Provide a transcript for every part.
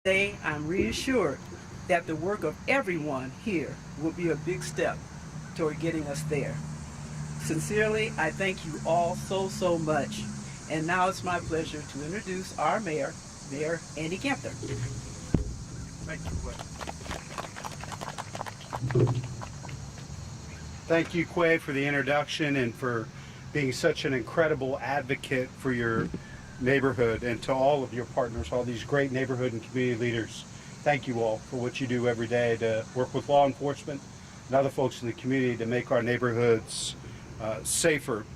Today, I'm reassured that the work of everyone here will be a big step toward getting us there. Sincerely, I thank you all so much. And now it's my pleasure to introduce our mayor, Mayor Andy Kempner. Thank you, Quay. Thank you, Quay, for the introduction and for being such an incredible advocate for your neighborhood, and to all of your partners, all these great neighborhood and community leaders. Thank you all for what you do every day to work with law enforcement and other folks in the community to make our neighborhoods safer.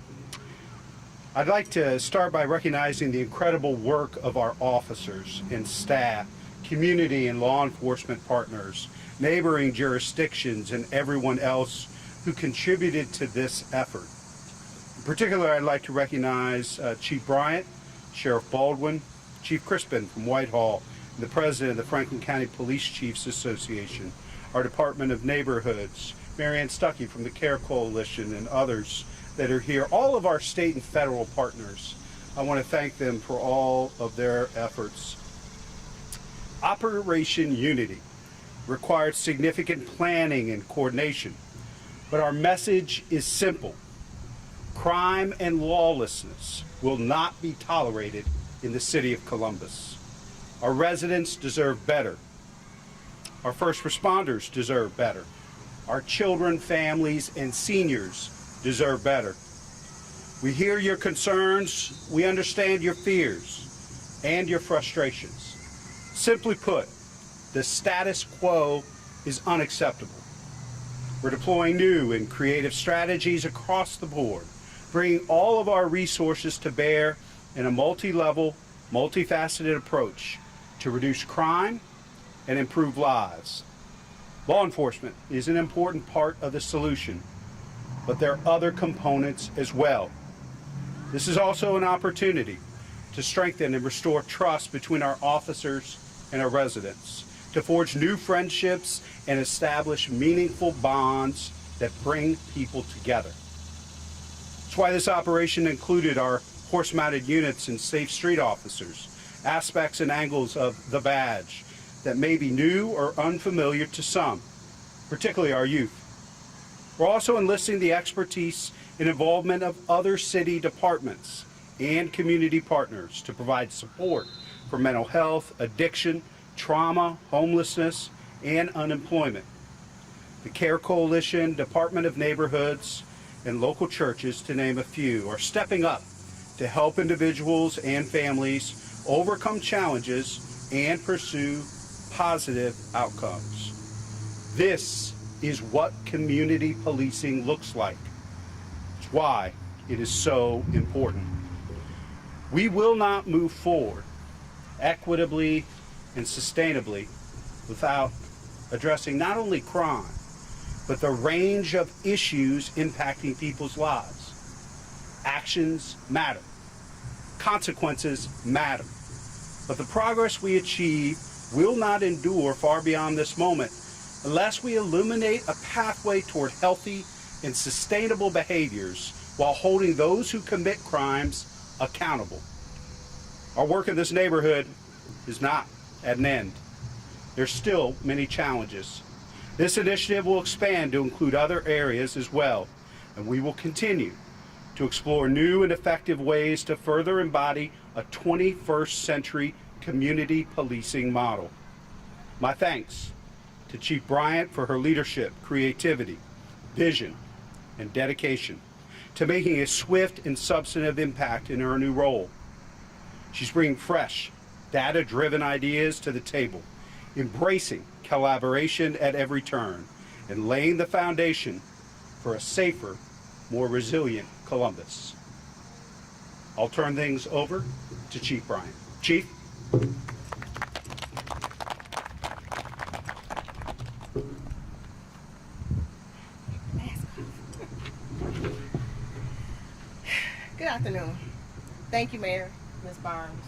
I'd like to start by recognizing the incredible work of our officers and staff, community and law enforcement partners, neighboring jurisdictions, and everyone else who contributed to this effort. In particular, I'd like to recognize Chief Bryant, Sheriff Baldwin, Chief Crispin from Whitehall, and the President of the Franklin County Police Chiefs Association, our Department of Neighborhoods, Marianne Stuckey from the CARE Coalition, and others that are here, all of our state and federal partners. I want to thank them for all of their efforts. Operation Unity required significant planning and coordination, but our message is simple. Crime and lawlessness will not be tolerated in the city of Columbus. Our residents deserve better. Our first responders deserve better. Our children, families, and seniors deserve better. We hear your concerns, we understand your fears and your frustrations. Simply put, the status quo is unacceptable. We're deploying new and creative strategies across the board, bringing all of our resources to bear in a multi-level, multifaceted approach to reduce crime and improve lives. Law enforcement is an important part of the solution, but there are other components as well. This is also an opportunity to strengthen and restore trust between our officers and our residents, to forge new friendships and establish meaningful bonds that bring people together. That's why this operation included our horse-mounted units and safe street officers, aspects and angles of the badge that may be new or unfamiliar to some, particularly our youth. We're also enlisting the expertise and involvement of other city departments and community partners to provide support for mental health, addiction, trauma, homelessness, and unemployment. The CARE Coalition, Department of Neighborhoods, and local churches, to name a few, are stepping up to help individuals and families overcome challenges and pursue positive outcomes. This is what community policing looks like. It's why it is so important. We will not move forward equitably and sustainably without addressing not only crime, but the range of issues impacting people's lives. Actions matter. Consequences matter. But the progress we achieve will not endure far beyond this moment unless we illuminate a pathway toward healthy and sustainable behaviors while holding those who commit crimes accountable. Our work in this neighborhood is not at an end. There's still many challenges. This initiative will expand to include other areas as well, and we will continue to explore new and effective ways to further embody a 21st century community policing model. My thanks to Chief Bryant for her leadership, creativity, vision, and dedication to making a swift and substantive impact in her new role. She's bringing fresh, data-driven ideas to the table, embracing collaboration at every turn, and laying the foundation for a safer, more resilient Columbus. I'll turn things over to Chief Bryant. Chief? Good afternoon. Thank you, Mayor, Ms. Barnes,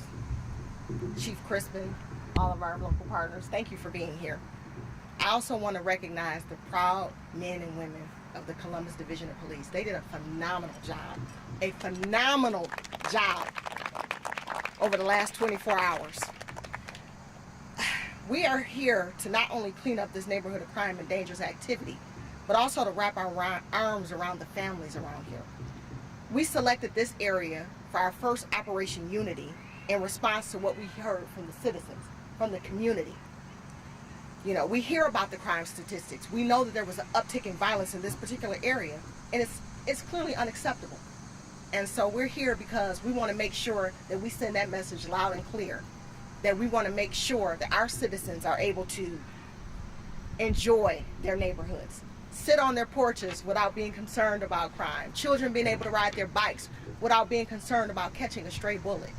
Chief Crispin, all of our local partners. Thank you for being here. I also want to recognize the proud men and women of the Columbus Division of Police. They did a phenomenal job over the last 24 hours. We are here to not only clean up this neighborhood of crime and dangerous activity, but also to wrap our arms around the families around here. We selected this area for our first Operation Unity in response to what we heard from the citizens, from the community. You know, we hear about the crime statistics. We know that there was an uptick in violence in this particular area, and it's clearly unacceptable. And so we're here because we want to make sure that we send that message loud and clear, that we want to make sure that our citizens are able to enjoy their neighborhoods, sit on their porches without being concerned about crime, children being able to ride their bikes without being concerned about catching a stray bullet.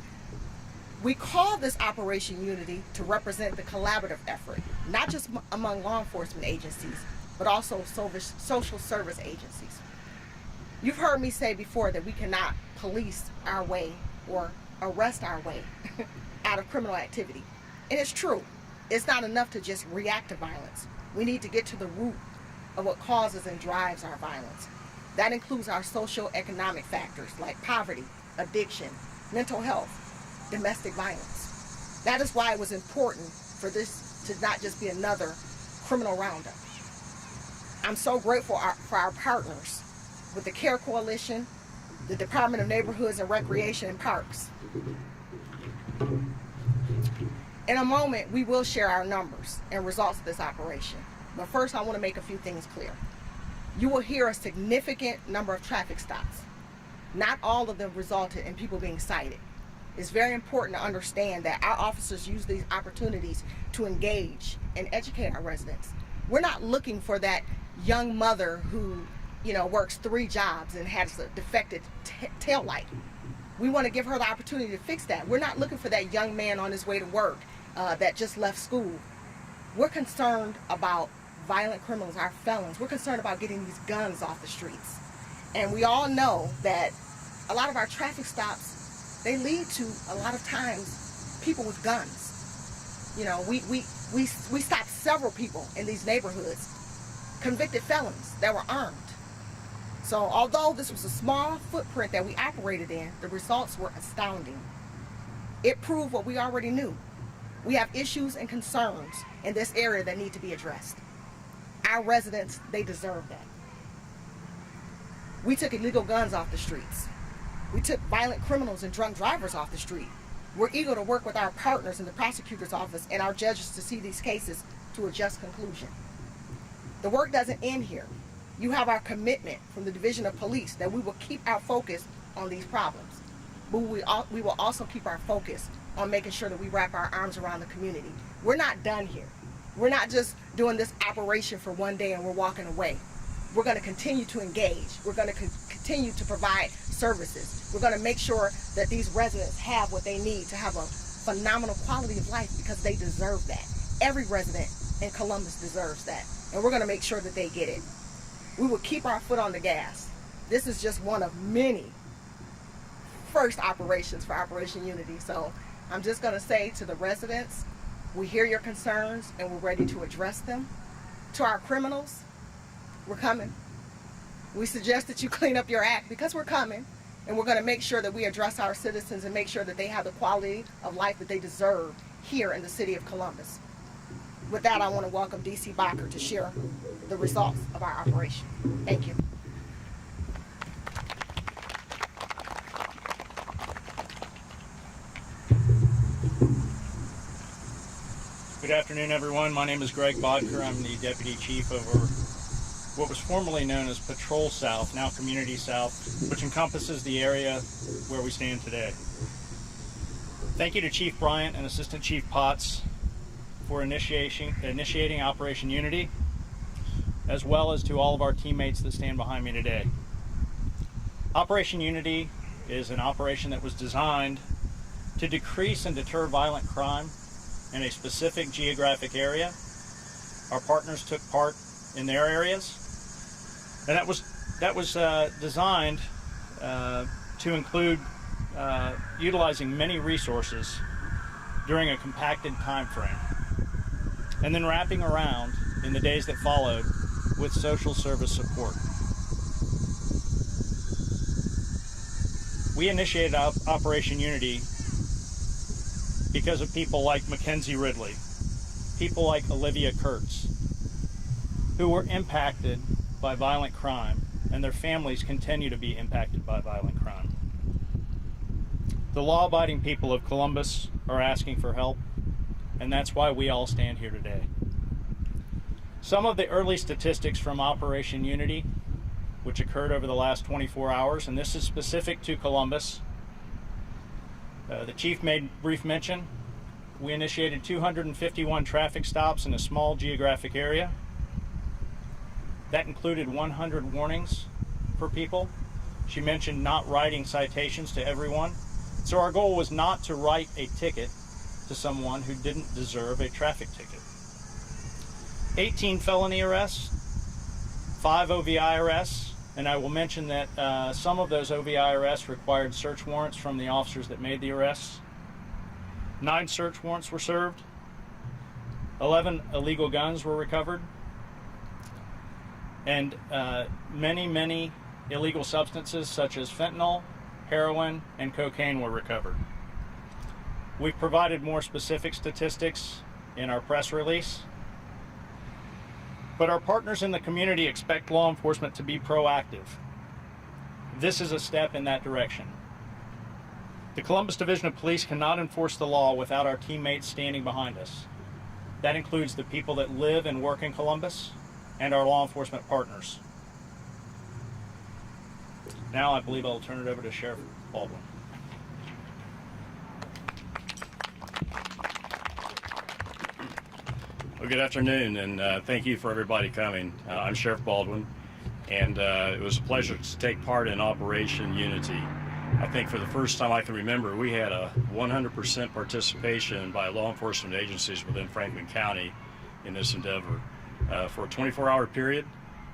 We call this Operation Unity to represent the collaborative effort, not just among law enforcement agencies, but also social service agencies. You've heard me say before that we cannot police our way or arrest our way out of criminal activity. And it's true. It's not enough to just react to violence. We need to get to the root of what causes and drives our violence. That includes our socio-economic factors like poverty, addiction, mental health, domestic violence. That is why it was important for this to not just be another criminal roundup. I'm so grateful for our partners with the CARE Coalition, the Department of Neighborhoods and Recreation and Parks. In a moment, we will share our numbers and results of this operation. But first, I want to make a few things clear. You will hear a significant number of traffic stops. Not all of them resulted in people being cited. It's very important to understand that our officers use these opportunities to engage and educate our residents. We're not looking for that young mother who, works 3 jobs and has a defective tail light. We want to give her the opportunity to fix that. We're not looking for that young man on his way to work that just left school. We're concerned about violent criminals, our felons. We're concerned about getting these guns off the streets. And we all know that a lot of our traffic stops, they lead to a lot of times people with guns. We stopped several people in these neighborhoods, convicted felons that were armed. So although this was a small footprint that we operated in, the results were astounding. It proved what we already knew. We have issues and concerns in this area that need to be addressed. Our residents, they deserve that. We took illegal guns off the streets. We took violent criminals and drunk drivers off the street. We're eager to work with our partners in the prosecutor's office and our judges to see these cases to a just conclusion. The work doesn't end here. You have our commitment from the Division of Police that we will keep our focus on these problems. But we will also keep our focus on making sure that we wrap our arms around the community. We're not done here. We're not just doing this operation for one day and we're walking away. We're going to continue to engage. We're going to continue to provide services. We're going to make sure that these residents have what they need to have a phenomenal quality of life because they deserve that. Every resident in Columbus deserves that. And we're going to make sure that they get it. We will keep our foot on the gas. This is just one of many first operations for Operation Unity. So I'm just going to say to the residents, we hear your concerns and we're ready to address them. To our criminals, we're coming. We suggest that you clean up your act because we're coming, and we're going to make sure that we address our citizens and make sure that they have the quality of life that they deserve here in the city of Columbus. With that, I want to welcome DC Bacher to share the results of our operation. Thank you. Good afternoon, everyone. My name is Greg Bodker. I'm the Deputy Chief over what was formerly known as Patrol South, now Community South, which encompasses the area where we stand today. Thank you to Chief Bryant and Assistant Chief Potts for initiating Operation Unity, as well as to all of our teammates that stand behind me today. Operation Unity is an operation that was designed to decrease and deter violent crime in a specific geographic area. Our partners took part in their areas, and that was designed to include utilizing many resources during a compacted time frame, and then wrapping around in the days that followed with social service support. We initiated Operation Unity because of people like Mackenzie Ridley, people like Olivia Kurtz, who were impacted by violent crime, and their families continue to be impacted by violent crime. The law-abiding people of Columbus are asking for help, and that's why we all stand here today. Some of the early statistics from Operation Unity, which occurred over the last 24 hours, and this is specific to Columbus. The chief made brief mention. We initiated 251 traffic stops in a small geographic area. That included 100 warnings for people. She mentioned not writing citations to everyone. So our goal was not to write a ticket to someone who didn't deserve a traffic ticket. 18 felony arrests, 5 OVI arrests, and I will mention that some of those OVI arrests required search warrants from the officers that made the arrests. 9 search warrants were served. 11 illegal guns were recovered. And many illegal substances such as fentanyl, heroin, and cocaine were recovered. We've provided more specific statistics in our press release. But our partners in the community expect law enforcement to be proactive. This is a step in that direction. The Columbus Division of Police cannot enforce the law without our teammates standing behind us. That includes the people that live and work in Columbus and our law enforcement partners. Now I believe I'll turn it over to Sheriff Baldwin. Well, good afternoon, and thank you for everybody coming. I'm Sheriff Baldwin, and it was a pleasure to take part in Operation Unity. I think for the first time I can remember, we had a 100% participation by law enforcement agencies within Franklin County in this endeavor. For a 24-hour period,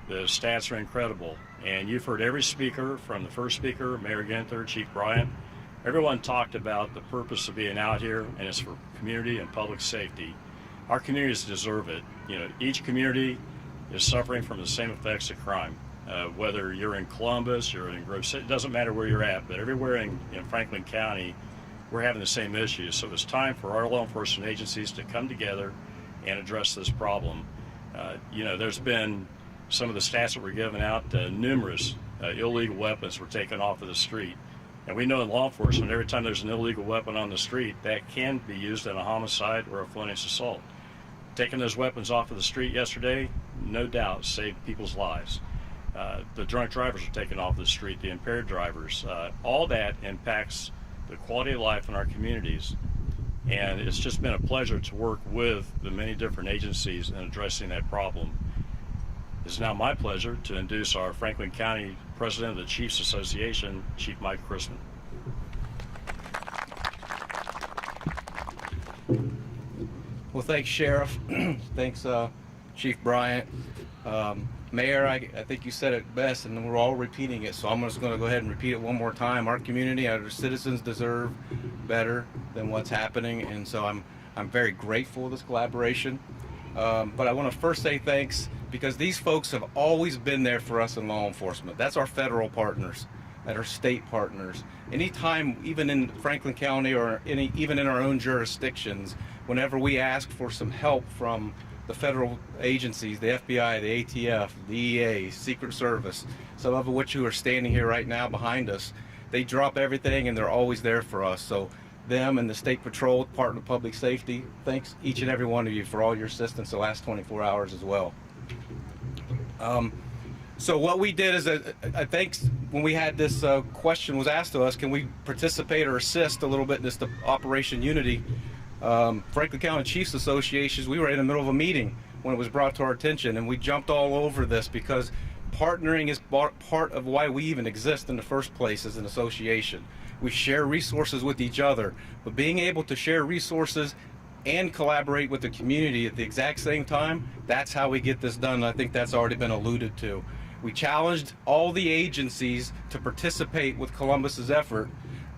the stats are incredible, and you've heard every speaker, from the first speaker, Mayor Ginther, Chief Bryant. Everyone talked about the purpose of being out here, and it's for community and public safety. Our communities deserve it. You know, each community is suffering from the same effects of crime. Whether you're in Columbus, you're in Grove City, it doesn't matter where you're at, but everywhere in Franklin County, we're having the same issues. So it's time for our law enforcement agencies to come together and address this problem. You know, there's been some of the stats that were given out, numerous illegal weapons were taken off of the street. And we know in law enforcement, every time there's an illegal weapon on the street, that can be used in a homicide or a felonious assault. Taking those weapons off of the street yesterday, no doubt, saved people's lives. The drunk drivers are taken off the street, the impaired drivers. All that impacts the quality of life in our communities. And it's just been a pleasure to work with the many different agencies in addressing that problem. It's now my pleasure to introduce our Franklin County President of the Chiefs Association, Chief Mike Crispin. Well, thanks, Sheriff. Thanks, Chief Bryant. Mayor, I think you said it best, and we're all repeating it, so I'm just going to go ahead and repeat it one more time. Our community, our citizens deserve better than what's happening, and so I'm very grateful for this collaboration. But I want to first say thanks, because these folks have always been there for us in law enforcement. That's our federal partners, and our state partners. Anytime, even in Franklin County or even in our own jurisdictions, whenever we ask for some help from the federal agencies, the FBI, the ATF, the DEA, Secret Service, some of which who are standing here right now behind us, they drop everything and they're always there for us. So them and the State Patrol, Department of Public Safety, thanks each and every one of you for all your assistance the last 24 hours as well. So what we did is, I think when we had this question was asked to us, can we participate or assist a little bit in this Operation Unity? Franklin County Chiefs Associations, we were in the middle of a meeting when it was brought to our attention, and we jumped all over this because partnering is part of why we even exist in the first place as an association. We share resources with each other, but being able to share resources and collaborate with the community at the exact same time, that's how we get this done. I think that's already been alluded to. We challenged all the agencies to participate with Columbus's effort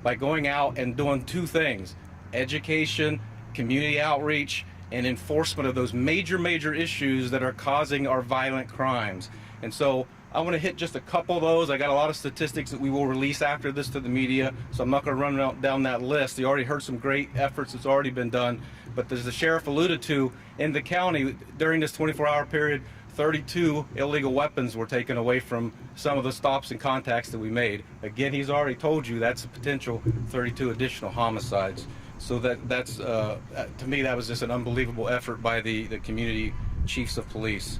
by going out and doing two things: education, community outreach, and enforcement of those major issues that are causing our violent crimes. And so I want to hit just a couple of those. I got a lot of statistics that we will release after this to the media, so I'm not going to run down that list. You already heard some great efforts that's already been done, But as the sheriff alluded to, in the county, during this 24-hour period, 32 illegal weapons were taken away from some of the stops and contacts that we made. Again, he's already told you that's a potential 32 additional homicides. So that's to me, that was just an unbelievable effort by the community chiefs of police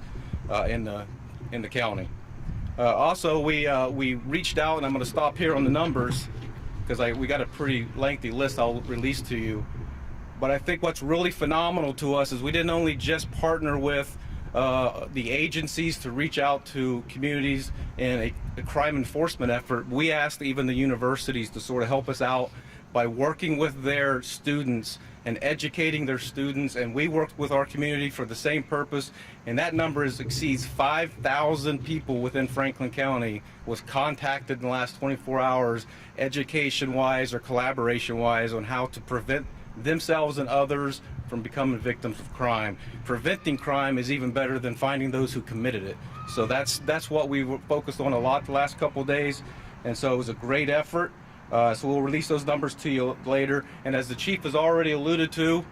in the county. Also, we reached out, and I'm going to stop here on the numbers because we got a pretty lengthy list I'll release to you. But I think what's really phenomenal to us is we didn't only just partner with the agencies to reach out to communities in a crime enforcement effort. We asked even the universities to sort of help us out by working with their students and educating their students, and we worked with our community for the same purpose, and that number exceeds 5,000 people within Franklin County was contacted in the last 24 hours, education-wise or collaboration-wise, on how to prevent themselves and others from becoming victims of crime. Preventing crime is even better than finding those who committed it. So that's what we were focused on a lot the last couple of days, and so it was a great effort. So we'll release those numbers to you later. And as the chief has already alluded to,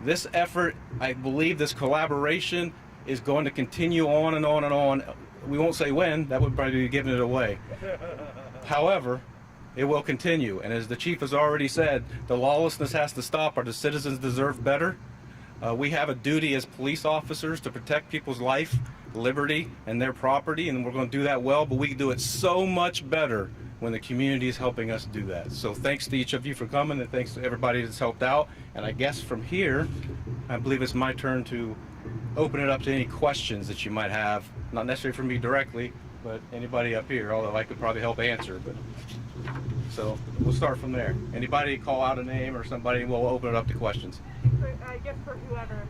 this effort, I believe this collaboration is going to continue on and on and on. We won't say when, that would probably be giving it away. However, it will continue. And as the chief has already said, the lawlessness has to stop. Our citizens deserve better. We have a duty as police officers to protect people's life, liberty, and their property, and we're going to do that well, but we can do it so much better when the community is helping us do that. So thanks to each of you for coming, and thanks to everybody that's helped out. And I guess from here, I believe it's my turn to open it up to any questions that you might have, not necessarily from me directly, but anybody up here, although I could probably help answer. But so we'll start from there. Anybody call out a name or somebody, we'll open it up to questions. I guess for whoever,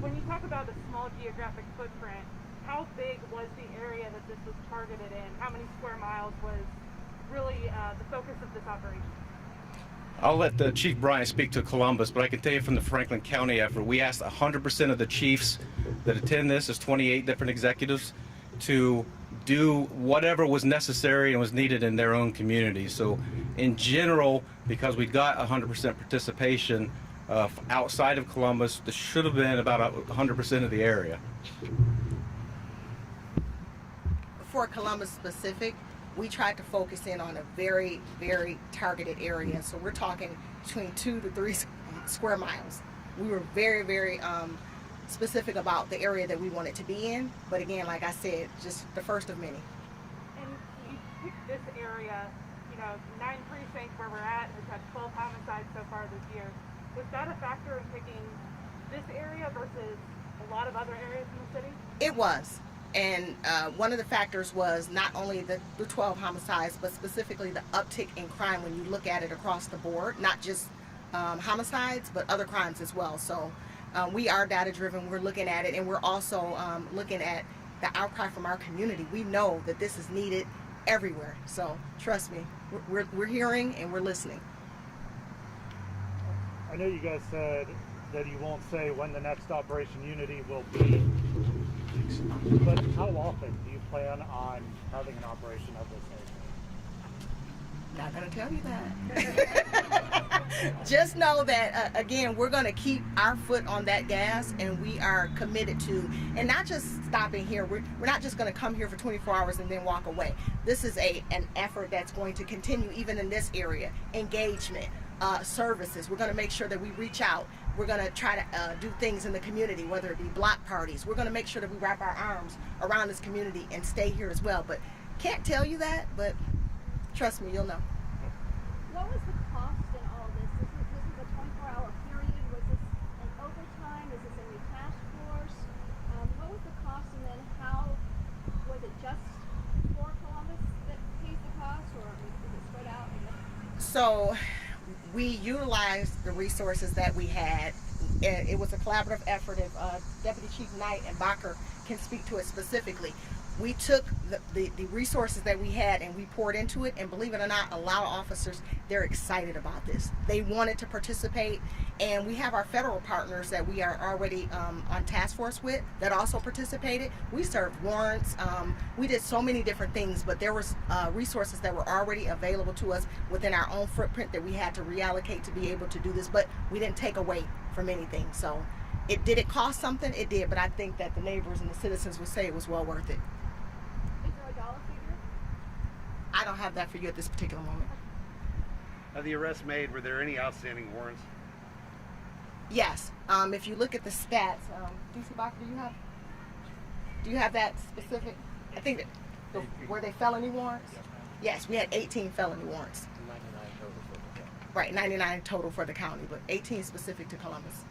when you talk about the small geographic footprint, how big was the area that this was targeted in? How many square miles was really the focus of this operation? I'll let Chief Bryant speak to Columbus, but I can tell you from the Franklin County effort, we asked 100% of the chiefs that attend this, as 28 different executives, to do whatever was necessary and was needed in their own community. So in general, because we got 100% participation outside of Columbus, this should have been about 100% of the area. For Columbus specific, we tried to focus in on a very, very targeted area. So we're talking between 2 to 3 square miles. We were very, very specific about the area that we wanted to be in. But again, like I said, just the first of many. And you picked this area, 9 precincts where we're at, we've had 12 homicides so far this year. Was that a factor in picking this area versus a lot of other areas in the city? It was. And one of the factors was not only the 12 homicides, but specifically the uptick in crime when you look at it across the board, not just homicides, but other crimes as well. So we are data driven. We're looking at it, and we're also looking at the outcry from our community. We know that this is needed everywhere. So trust me, we're hearing and we're listening. I know you guys said that you won't say when the next Operation Unity will be, but how often do you plan on having an operation of this nature? Not going to tell you that. Just know that, again, we're going to keep our foot on that gas, and we are committed to, and not just stopping here. We're not just going to come here for 24 hours and then walk away. This is an effort that's going to continue even in this area. Engagement, services. We're going to make sure that we reach out. We're going to try to do things in the community, whether it be block parties. We're going to make sure that we wrap our arms around this community and stay here as well. But can't tell you that, but trust me, you'll know. What was the cost in all of this? This is a 24-hour period. Was this an overtime? Is this a new task force? What was the cost, and then how was it just for Columbus that pays the cost, or is it spread out? So we utilized the resources that we had. It was a collaborative effort. If Deputy Chief Knight and Bacher can speak to it specifically. We took the resources that we had and we poured into it, and believe it or not, a lot of officers, they're excited about this. They wanted to participate, and we have our federal partners that we are already on task force with that also participated. We served warrants. We did so many different things, but there was resources that were already available to us within our own footprint that we had to reallocate to be able to do this, but we didn't take away from anything. So did it cost something? It did, but I think that the neighbors and the citizens would say it was well worth it. Is there a dollar figure? I don't have that for you at this particular moment. Of the arrests made, were there any outstanding warrants? Yes. If you look at the stats, DC Bacher, do you have that specific? I think that were they felony warrants? Yes, we had 18 felony warrants. 99 total for the county. Right, 99 total for the county, but 18 specific to Columbus.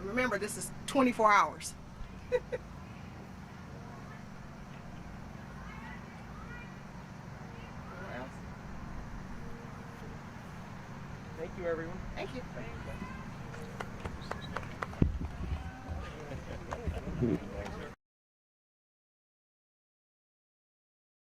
Remember, this is 24 hours. Anyone else? Thank you, everyone. Thank you. Thank you.